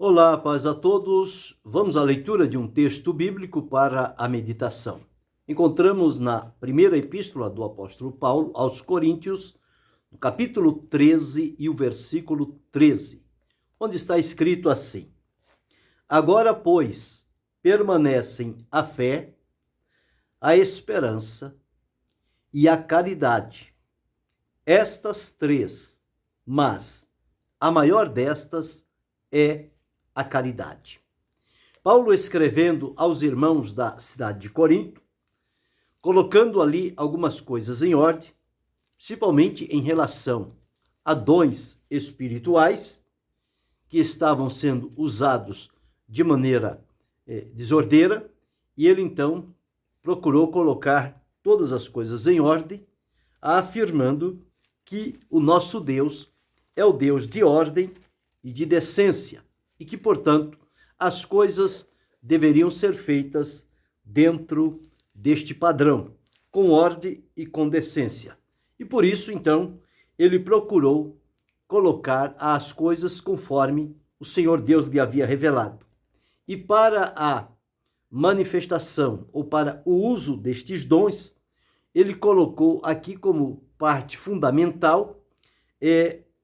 Olá, paz a todos. Vamos à leitura de um texto bíblico para a meditação. Encontramos na primeira epístola do apóstolo Paulo aos Coríntios, no capítulo 13 e o versículo 13, onde está escrito assim: Agora, pois, permanecem a fé, a esperança e a caridade. Estas três, mas a maior destas é a caridade. Paulo escrevendo aos irmãos da cidade de Corinto, colocando ali algumas coisas em ordem, principalmente em relação a dons espirituais que estavam sendo usados de maneira desordeira, e ele então procurou colocar todas as coisas em ordem, afirmando que o nosso Deus é o Deus de ordem e de decência, e que, portanto, as coisas deveriam ser feitas dentro deste padrão, com ordem e com decência. E por isso, então, ele procurou colocar as coisas conforme o Senhor Deus lhe havia revelado. E para a manifestação, ou para o uso destes dons, ele colocou aqui como parte fundamental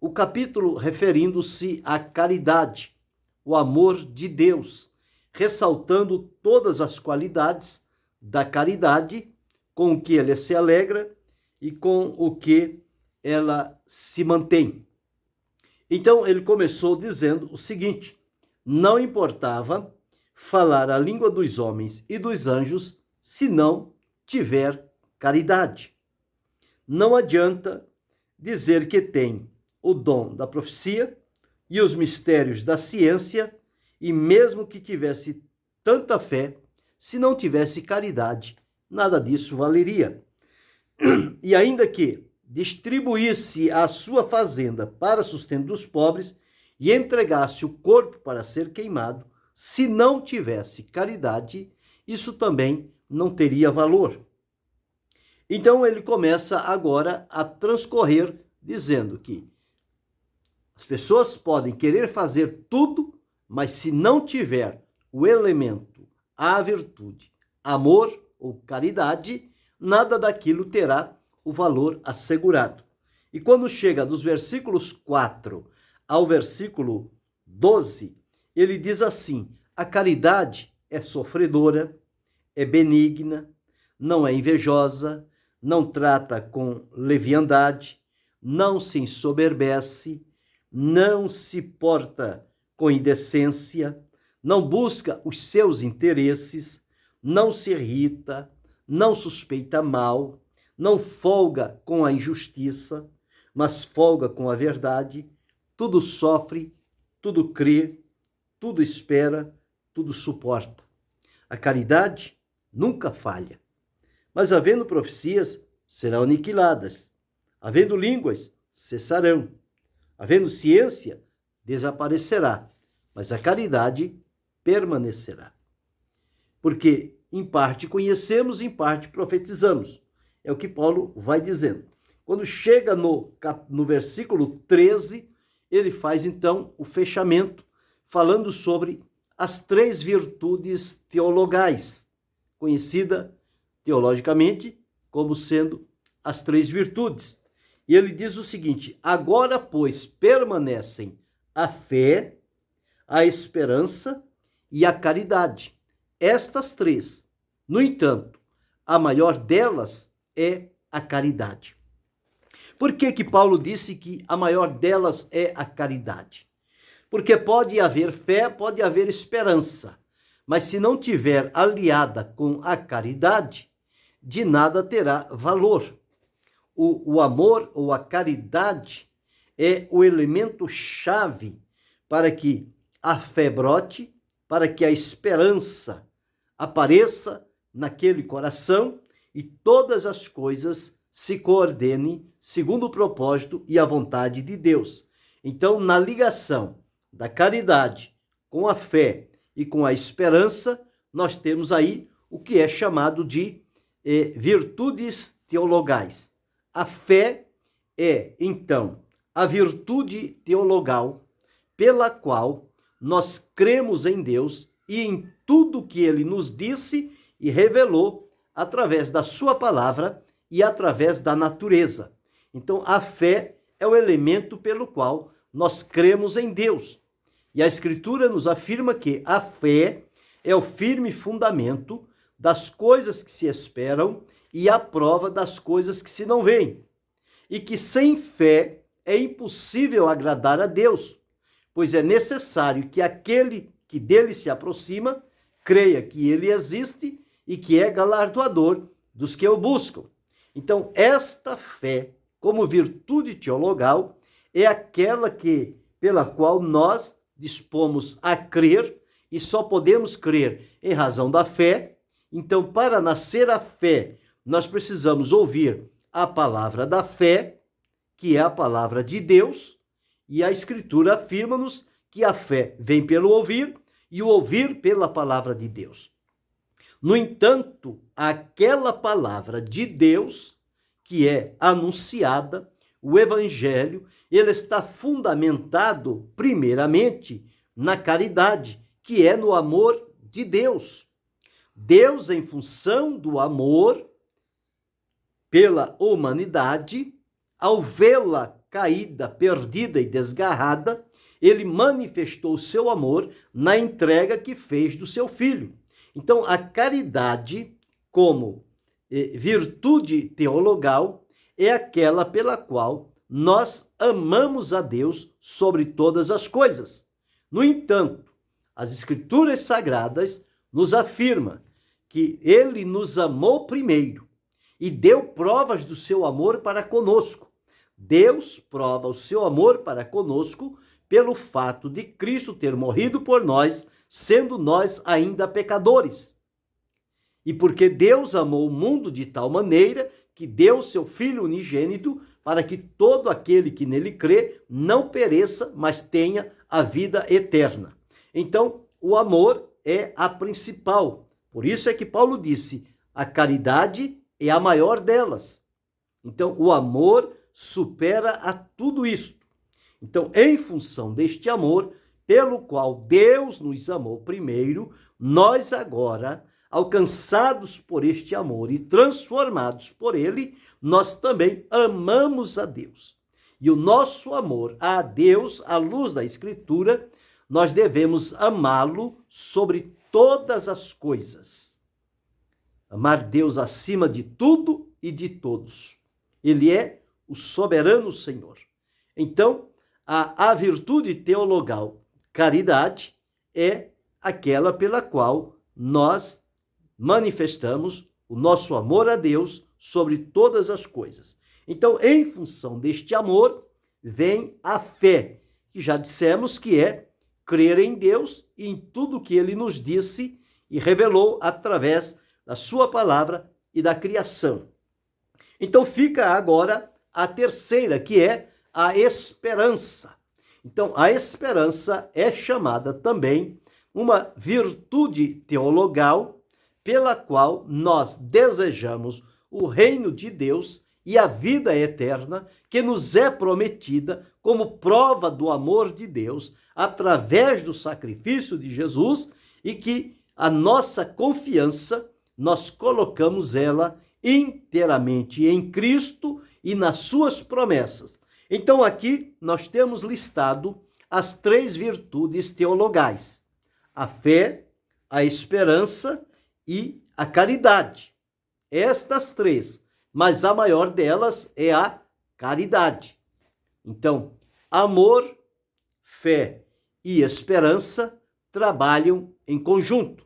o capítulo referindo-se à caridade, o amor de Deus, ressaltando todas as qualidades da caridade com o que ele se alegra e com o que ela se mantém. Então ele começou dizendo o seguinte: não importava falar a língua dos homens e dos anjos se não tiver caridade. Não adianta dizer que tem o dom da profecia e os mistérios da ciência, e mesmo que tivesse tanta fé, se não tivesse caridade, nada disso valeria. E ainda que distribuísse a sua fazenda para sustento dos pobres e entregasse o corpo para ser queimado, se não tivesse caridade, isso também não teria valor. Então ele começa agora a transcorrer dizendo que as pessoas podem querer fazer tudo, mas se não tiver o elemento, a virtude, amor ou caridade, nada daquilo terá o valor assegurado. E quando chega dos versículos 4 ao versículo 12, ele diz assim: a caridade é sofredora, é benigna, não é invejosa, não trata com leviandade, não se ensoberbece, não se porta com indecência, não busca os seus interesses, não se irrita, não suspeita mal, não folga com a injustiça, mas folga com a verdade, tudo sofre, tudo crê, tudo espera, tudo suporta. A caridade nunca falha. Mas havendo profecias, serão aniquiladas. Havendo línguas, cessarão. Havendo ciência, desaparecerá, mas a caridade permanecerá. Porque em parte conhecemos, em parte profetizamos. É o que Paulo vai dizendo. Quando chega no versículo 13, ele faz então o fechamento, falando sobre as três virtudes teologais, conhecida teologicamente como sendo as três virtudes. E ele diz o seguinte: agora, pois, permanecem a fé, a esperança e a caridade. Estas três. No entanto, a maior delas é a caridade. Por que Paulo disse que a maior delas é a caridade? Porque pode haver fé, pode haver esperança, mas se não tiver aliada com a caridade, de nada terá valor. O amor ou a caridade é o elemento-chave para que a fé brote, para que a esperança apareça naquele coração e todas as coisas se coordenem segundo o propósito e a vontade de Deus. Então, na ligação da caridade com a fé e com a esperança, nós temos aí o que é chamado de virtudes teologais. A fé é, então, a virtude teologal pela qual nós cremos em Deus e em tudo que ele nos disse e revelou através da sua palavra e através da natureza. Então, a fé é o elemento pelo qual nós cremos em Deus. E a Escritura nos afirma que a fé é o firme fundamento das coisas que se esperam e a prova das coisas que se não veem. E que sem fé é impossível agradar a Deus, pois é necessário que aquele que dele se aproxima creia que ele existe e que é galardoador dos que o buscam. Então, esta fé, como virtude teologal, é aquela pela qual nós dispomos a crer e só podemos crer em razão da fé. Então, para nascer a fé, nós precisamos ouvir a palavra da fé, que é a palavra de Deus, e a Escritura afirma-nos que a fé vem pelo ouvir e o ouvir pela palavra de Deus. No entanto, aquela palavra de Deus que é anunciada, o Evangelho, ele está fundamentado primeiramente na caridade, que é no amor de Deus. Deus, em função do amor pela humanidade, ao vê-la caída, perdida e desgarrada, ele manifestou o seu amor na entrega que fez do seu filho. Então, a caridade, como virtude teologal, é aquela pela qual nós amamos a Deus sobre todas as coisas. No entanto, as Escrituras Sagradas nos afirmam que ele nos amou primeiro e deu provas do seu amor para conosco. Deus prova o seu amor para conosco pelo fato de Cristo ter morrido por nós, sendo nós ainda pecadores. E porque Deus amou o mundo de tal maneira que deu seu Filho unigênito para que todo aquele que nele crê não pereça, mas tenha a vida eterna. Então, o amor é a principal. Por isso é que Paulo disse, a caridade é a maior delas. Então, o amor supera a tudo isto. Então, em função deste amor, pelo qual Deus nos amou primeiro, nós agora, alcançados por este amor e transformados por ele, nós também amamos a Deus. E o nosso amor a Deus, à luz da Escritura, nós devemos amá-lo sobre todas as coisas. Amar Deus acima de tudo e de todos. Ele é o soberano Senhor. Então, a virtude teologal, caridade, é aquela pela qual nós manifestamos o nosso amor a Deus sobre todas as coisas. Então, em função deste amor, vem a fé, que já dissemos que é crer em Deus e em tudo que ele nos disse e revelou através da sua palavra e da criação. Então, fica agora a terceira, que é a esperança. Então, a esperança é chamada também uma virtude teologal pela qual nós desejamos o reino de Deus e a vida eterna que nos é prometida como prova do amor de Deus através do sacrifício de Jesus e que a nossa confiança nós colocamos ela inteiramente em Cristo e nas suas promessas. Então aqui nós temos listado as três virtudes teologais: a fé, a esperança e a caridade. Estas três, mas a maior delas é a caridade. Então, amor, fé e esperança trabalham em conjunto.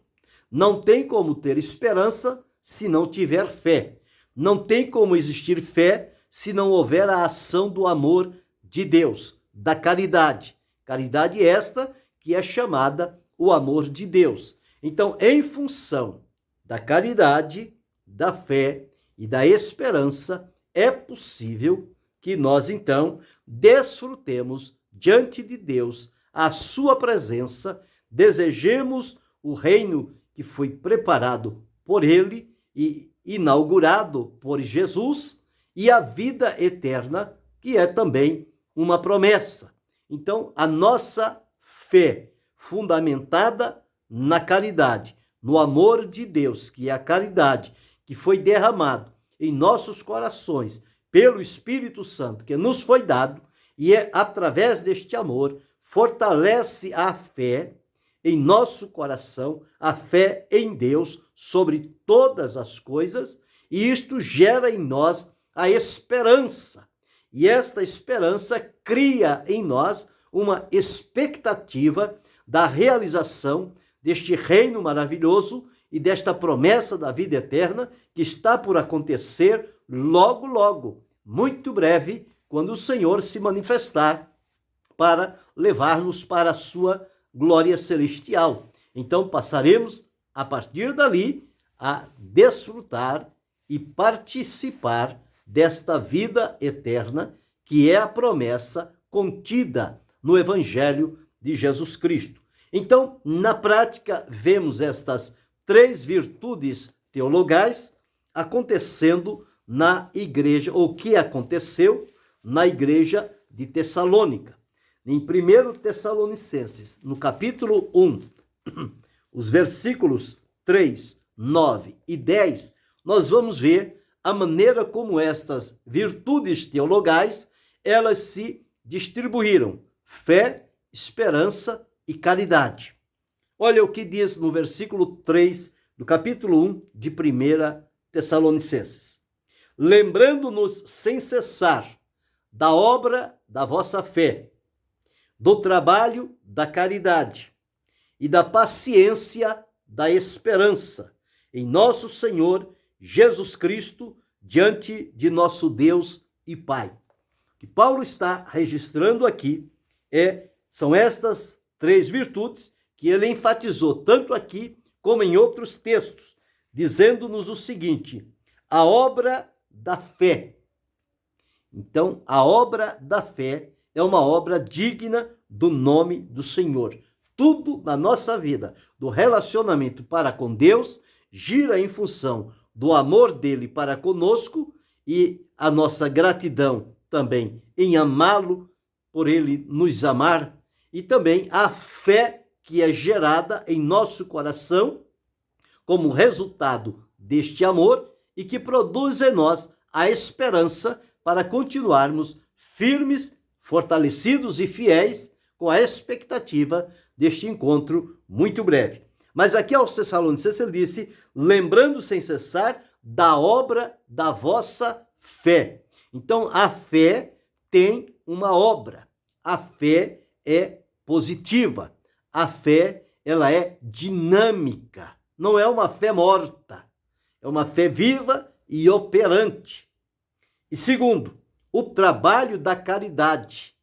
Não tem como ter esperança se não tiver fé. Não tem como existir fé se não houver a ação do amor de Deus, da caridade. Caridade esta que é chamada o amor de Deus. Então, em função da caridade, da fé e da esperança, é possível que nós, então, desfrutemos diante de Deus a sua presença, desejemos o reino que foi preparado por ele e inaugurado por Jesus e a vida eterna, que é também uma promessa. Então, a nossa fé fundamentada na caridade, no amor de Deus, que é a caridade, que foi derramado em nossos corações pelo Espírito Santo, que nos foi dado, e é através deste amor, fortalece a fé em nosso coração, a fé em Deus sobre todas as coisas, e isto gera em nós a esperança. E esta esperança cria em nós uma expectativa da realização deste reino maravilhoso e desta promessa da vida eterna que está por acontecer logo, logo, muito breve, quando o Senhor se manifestar para levar-nos para a sua glória celestial. Então passaremos, a partir dali, a desfrutar e participar desta vida eterna, que é a promessa contida no Evangelho de Jesus Cristo. Então, na prática, vemos estas 3 virtudes teologais acontecendo na igreja, ou que aconteceu na igreja de Tessalônica. Em 1 Tessalonicenses, no capítulo 1, os versículos 3, 9 e 10, nós vamos ver a maneira como estas virtudes teologais, elas se distribuíram: fé, esperança e caridade. Olha o que diz no versículo 3 do capítulo 1 de 1 Tessalonicenses. Lembrando-nos sem cessar da obra da vossa fé, do trabalho da caridade e da paciência da esperança em nosso Senhor Jesus Cristo, diante de nosso Deus e Pai. O que Paulo está registrando aqui são estas 3 virtudes que ele enfatizou tanto aqui como em outros textos, dizendo-nos o seguinte: a obra da fé. Então, a obra da fé é uma obra digna do nome do Senhor. Tudo na nossa vida, do relacionamento para com Deus, gira em função do amor dele para conosco e a nossa gratidão também em amá-lo, por ele nos amar, e também a fé que é gerada em nosso coração como resultado deste amor e que produz em nós a esperança para continuarmos firmes, fortalecidos e fiéis com a expectativa deste encontro muito breve. Mas aqui aos Tessalonicenses ele disse, lembrando sem cessar da obra da vossa fé. Então a fé tem uma obra. A fé é positiva. A fé, ela é dinâmica. Não é uma fé morta. É uma fé viva e operante. E segundo, o trabalho da caridade,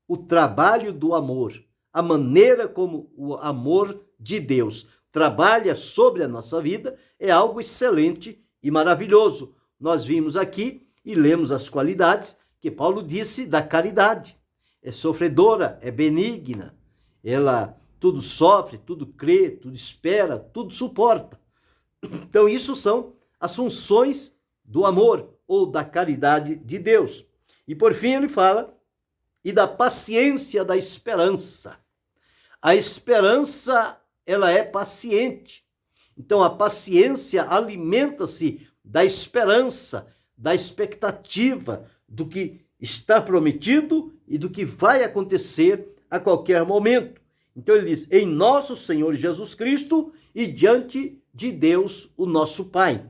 o trabalho do amor, a maneira como o amor de Deus trabalha sobre a nossa vida é algo excelente e maravilhoso. Nós vimos aqui e lemos as qualidades que Paulo disse da caridade. É sofredora, é benigna, ela tudo sofre, tudo crê, tudo espera, tudo suporta. Então isso são as funções do amor ou da caridade de Deus. E por fim ele fala, e da paciência da esperança. A esperança, ela é paciente. Então a paciência alimenta-se da esperança, da expectativa do que está prometido e do que vai acontecer a qualquer momento. Então ele diz, em nosso Senhor Jesus Cristo e diante de Deus, o nosso Pai.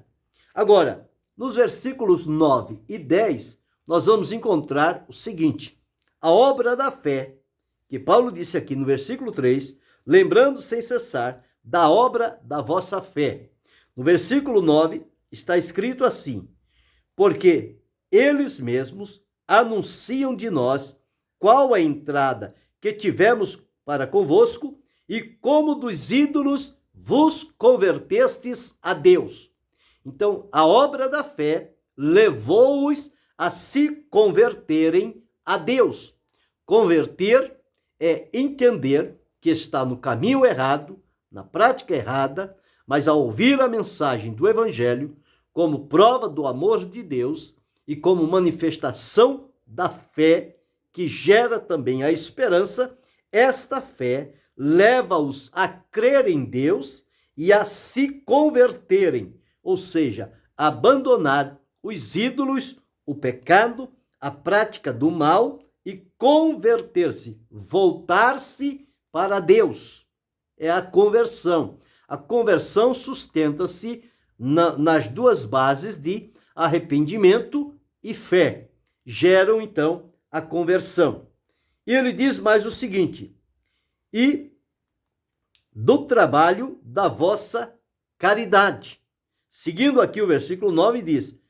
Agora, nos versículos 9 e 10, nós vamos encontrar o seguinte, a obra da fé, que Paulo disse aqui no versículo 3, lembrando sem cessar da obra da vossa fé. No versículo 9 está escrito assim, porque eles mesmos anunciam de nós qual a entrada que tivemos para convosco e como dos ídolos vos convertestes a Deus. Então, a obra da fé levou-os a se converterem a Deus. Converter é entender que está no caminho errado, na prática errada, mas ao ouvir a mensagem do Evangelho, como prova do amor de Deus e como manifestação da fé que gera também a esperança, esta fé leva-os a crer em Deus e a se converterem, ou seja, abandonar os ídolos, o pecado, a prática do mal e converter-se, voltar-se para Deus. É a conversão. A conversão sustenta-se nas duas bases de arrependimento e fé. Geram, então, a conversão. E ele diz mais o seguinte: e do trabalho da vossa caridade. Seguindo aqui o versículo 9, diz: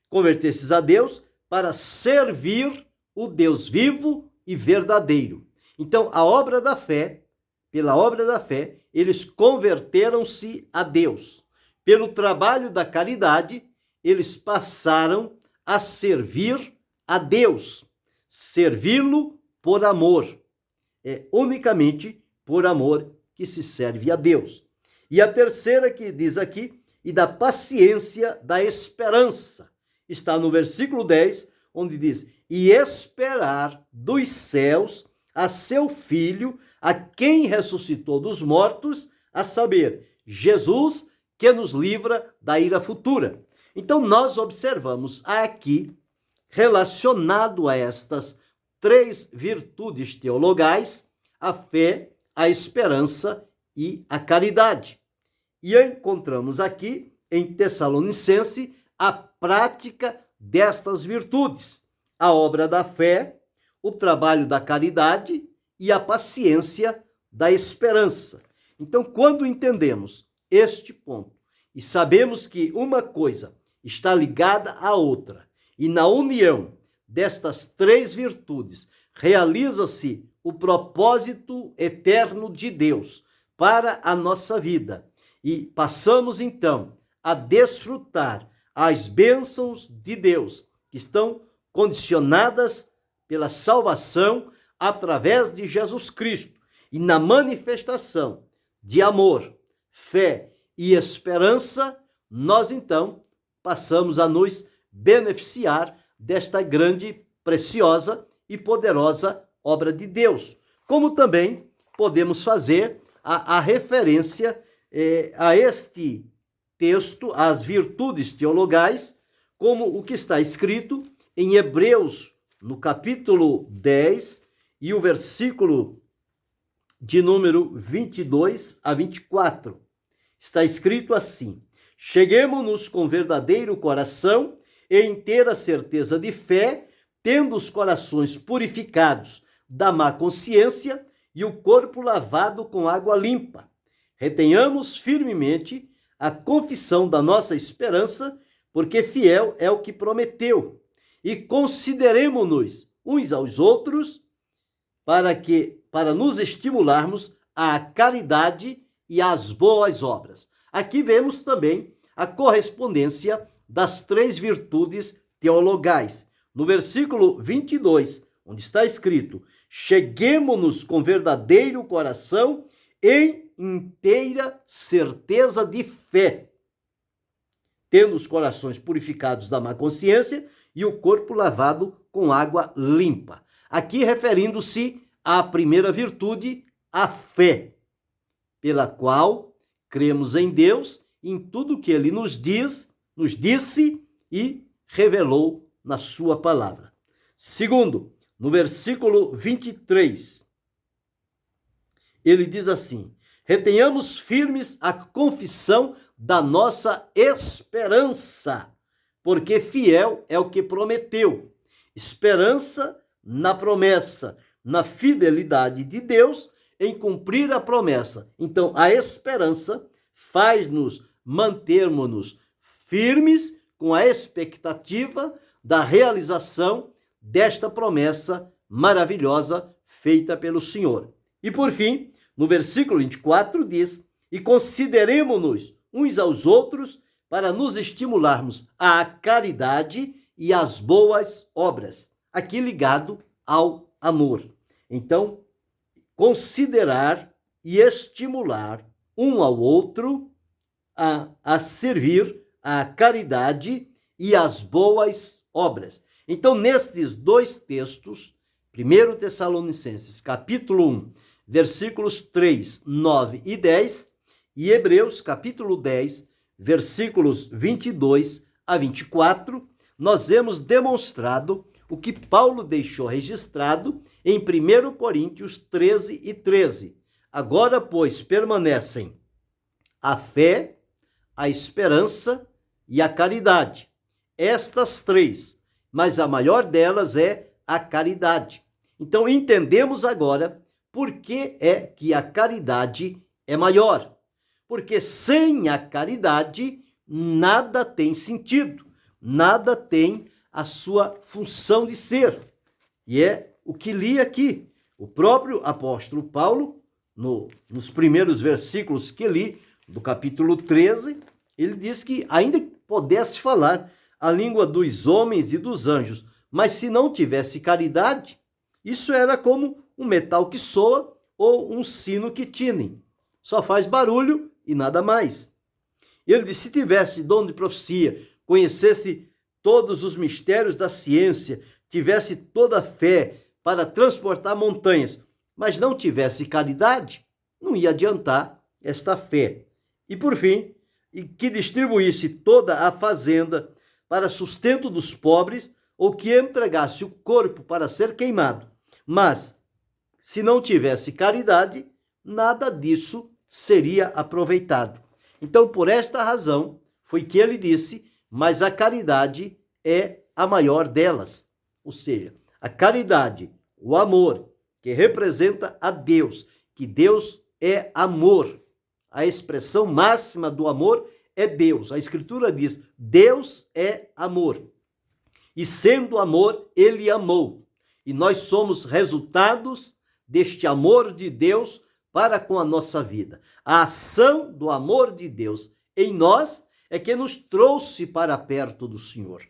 convertesses a Deus para servir o Deus vivo e verdadeiro. Então, a obra da fé, pela obra da fé, eles converteram-se a Deus. Pelo trabalho da caridade, eles passaram a servir a Deus. Servi-lo por amor. É unicamente por amor que se serve a Deus. E a terceira que diz aqui, e da paciência da esperança. Está no versículo 10, onde diz: e esperar dos céus a seu Filho, a quem ressuscitou dos mortos, a saber, Jesus, que nos livra da ira futura. Então, nós observamos aqui, relacionado a estas três virtudes teologais, a fé, a esperança e a caridade. E encontramos aqui, em Tessalonicense, a prática destas virtudes: a obra da fé, o trabalho da caridade e a paciência da esperança. Então, quando entendemos este ponto e sabemos que uma coisa está ligada à outra, e na união destas três virtudes realiza-se o propósito eterno de Deus para a nossa vida, e passamos então a desfrutar as bênçãos de Deus que estão condicionadas pela salvação através de Jesus Cristo, e na manifestação de amor, fé e esperança, nós então passamos a nos beneficiar desta grande, preciosa e poderosa obra de Deus. Como também podemos fazer a referência a este texto, às virtudes teologais, como o que está escrito em Hebreus, no capítulo 10, e o versículo de número 22 a 24. Está escrito assim: cheguemo-nos com verdadeiro coração e inteira certeza de fé, tendo os corações purificados da má consciência e o corpo lavado com água limpa. Retenhamos firmemente a confissão da nossa esperança, porque fiel é o que prometeu. E consideremo-nos uns aos outros para nos estimularmos à caridade e às boas obras. Aqui vemos também a correspondência das três virtudes teologais. No versículo 22, onde está escrito: cheguemo-nos com verdadeiro coração em inteira certeza de fé, tendo os corações purificados da má consciência e o corpo lavado com água limpa. Aqui referindo-se à primeira virtude, a fé, pela qual cremos em Deus, em tudo que Ele nos disse e revelou na sua palavra. Segundo, no versículo 23, ele diz assim: retenhamos firmes a confissão da nossa esperança, porque fiel é o que prometeu. Esperança na promessa, na fidelidade de Deus em cumprir a promessa. Então, a esperança faz-nos mantermos-nos firmes com a expectativa da realização desta promessa maravilhosa feita pelo Senhor. E por fim, no versículo 24 diz: e consideremo-nos uns aos outros para nos estimularmos à caridade e às boas obras. Aqui ligado ao amor. Então, considerar e estimular um ao outro a servir à caridade e às boas obras. Então, nestes dois textos, 1 Tessalonicenses, capítulo 1, versículos 3, 9 e 10, e Hebreus, capítulo 10, versículos 22 a 24, nós vemos demonstrado o que Paulo deixou registrado em 1 Coríntios 13 e 13. Agora, pois, permanecem a fé, a esperança e a caridade. Estas três, mas a maior delas é a caridade. Então, entendemos agora por que é que a caridade é maior. Porque sem a caridade, nada tem sentido, nada tem a sua função de ser. E é o que li aqui. O próprio apóstolo Paulo, nos primeiros versículos que li, do capítulo 13, ele diz que ainda que pudesse falar a língua dos homens e dos anjos, mas se não tivesse caridade, isso era como um metal que soa ou um sino que tinem. Só faz barulho e nada mais. Ele disse, se tivesse dom de profecia, conhecesse todos os mistérios da ciência, tivesse toda a fé para transportar montanhas, mas não tivesse caridade, não ia adiantar esta fé. E por fim, que distribuísse toda a fazenda para sustento dos pobres, ou que entregasse o corpo para ser queimado. Mas, se não tivesse caridade, nada disso seria aproveitado. Então, por esta razão, foi que ele disse, mas a caridade é a maior delas. Ou seja, a caridade, o amor, que representa a Deus, que Deus é amor. A expressão máxima do amor é Deus. A Escritura diz, Deus é amor. E sendo amor, ele amou. E nós somos resultados deste amor de Deus para com a nossa vida. A ação do amor de Deus em nós é que nos trouxe para perto do Senhor.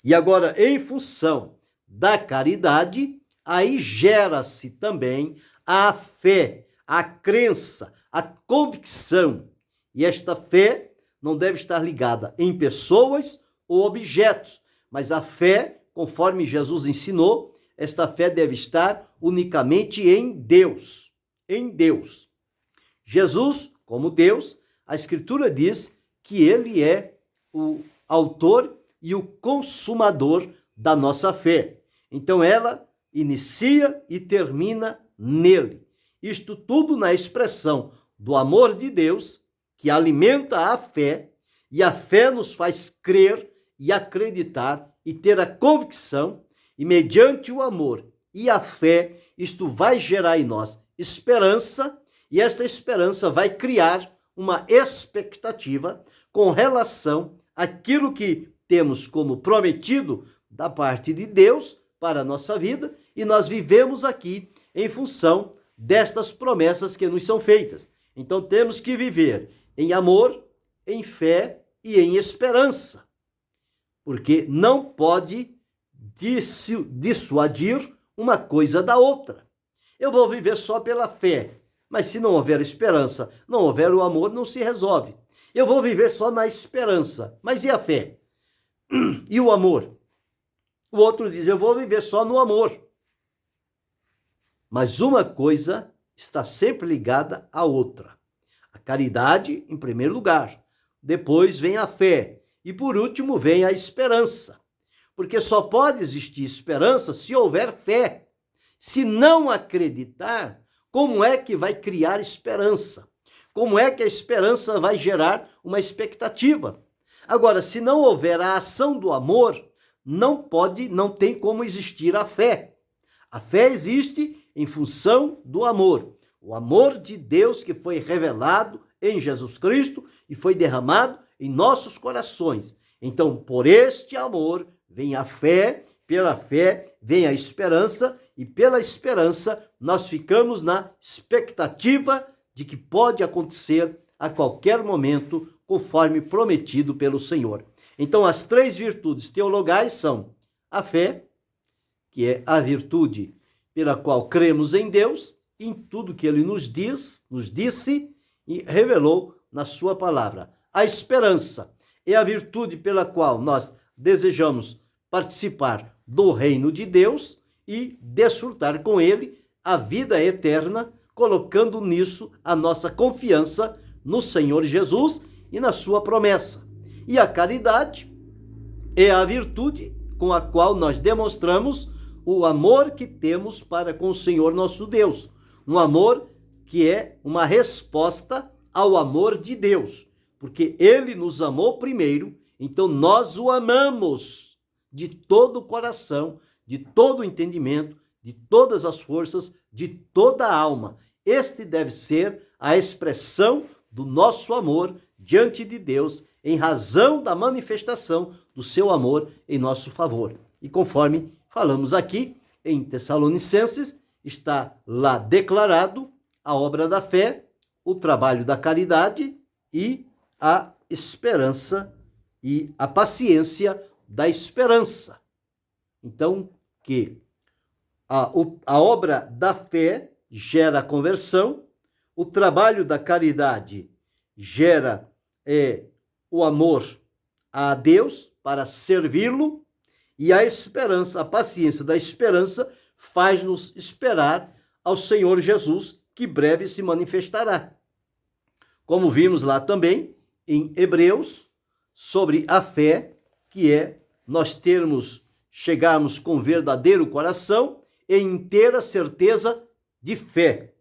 E agora, em função da caridade, aí gera-se também a fé, a crença, a convicção. E esta fé não deve estar ligada em pessoas ou objetos, mas a fé, conforme Jesus ensinou, esta fé deve estar unicamente em Deus. Em Deus. Jesus, como Deus, a Escritura diz que ele é o autor e o consumador da nossa fé. Então ela inicia e termina nele. Isto tudo na expressão do amor de Deus, que alimenta a fé, e a fé nos faz crer e acreditar e ter a convicção, e mediante o amor e a fé, isto vai gerar em nós esperança, e esta esperança vai criar uma expectativa com relação àquilo que temos como prometido da parte de Deus para a nossa vida, e nós vivemos aqui em função destas promessas que nos são feitas. Então temos que viver em amor, em fé e em esperança, porque não pode dissuadir uma coisa da outra. Eu vou viver só pela fé, mas se não houver esperança, não houver o amor, não se resolve. Eu vou viver só na esperança, mas e a fé? E o amor? O outro diz, eu vou viver só no amor. Mas uma coisa está sempre ligada à outra. A caridade, em primeiro lugar. Depois vem a fé. E por último vem a esperança. Porque só pode existir esperança se houver fé. Se não acreditar, como é que vai criar esperança? Como é que a esperança vai gerar uma expectativa? Agora, se não houver a ação do amor, não tem como existir a fé. A fé existe em função do amor. O amor de Deus que foi revelado em Jesus Cristo e foi derramado em nossos corações. Então, por este amor vem a fé, pela fé vem a esperança, e pela esperança nós ficamos na expectativa de que pode acontecer a qualquer momento, conforme prometido pelo Senhor. Então, as três virtudes teologais são a fé, que é a virtude pela qual cremos em Deus, em tudo que ele nos disse e revelou na sua palavra. A esperança é a virtude pela qual nós desejamos participar do reino de Deus e desfrutar com ele a vida eterna, colocando nisso a nossa confiança no Senhor Jesus e na sua promessa. E a caridade é a virtude com a qual nós demonstramos o amor que temos para com o Senhor nosso Deus. Um amor que é uma resposta ao amor de Deus, porque Ele nos amou primeiro, então nós o amamos de todo o coração, de todo o entendimento, de todas as forças, de toda a alma. Este deve ser a expressão do nosso amor diante de Deus, em razão da manifestação do seu amor em nosso favor. E conforme falamos aqui, em Tessalonicenses, está lá declarado a obra da fé, o trabalho da caridade e a esperança e a paciência da esperança. Então, que a obra da fé gera conversão, o trabalho da caridade gera o amor a Deus para servi-lo, e a esperança, a paciência da esperança faz-nos esperar ao Senhor Jesus, que breve se manifestará. Como vimos lá também em Hebreus, sobre a fé, que é nós chegarmos com verdadeiro coração e inteira certeza de fé.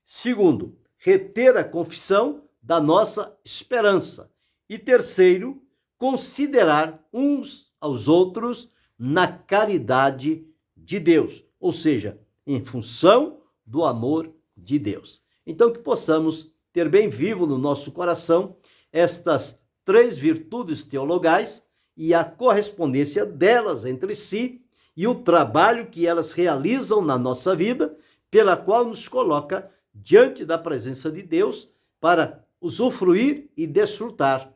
Segundo, reter a confissão da nossa esperança. E terceiro, considerar uns aos outros na caridade de Deus, ou seja, em função do amor de Deus. Então, que possamos ter bem vivo no nosso coração estas três virtudes teologais e a correspondência delas entre si e o trabalho que elas realizam na nossa vida, pela qual nos coloca diante da presença de Deus para usufruir e desfrutar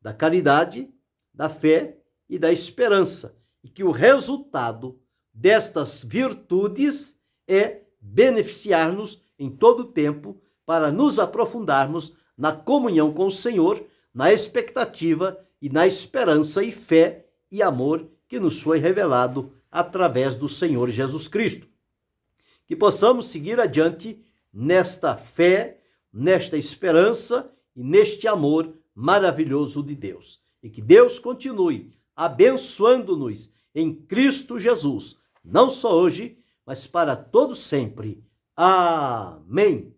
da caridade, da fé e da esperança. E que o resultado destas virtudes é beneficiar-nos em todo o tempo para nos aprofundarmos na comunhão com o Senhor, na expectativa e na esperança e fé e amor que nos foi revelado através do Senhor Jesus Cristo. Que possamos seguir adiante nesta fé, nesta esperança e neste amor maravilhoso de Deus. E que Deus continue abençoando-nos em Cristo Jesus, não só hoje, mas para todo sempre. Amém.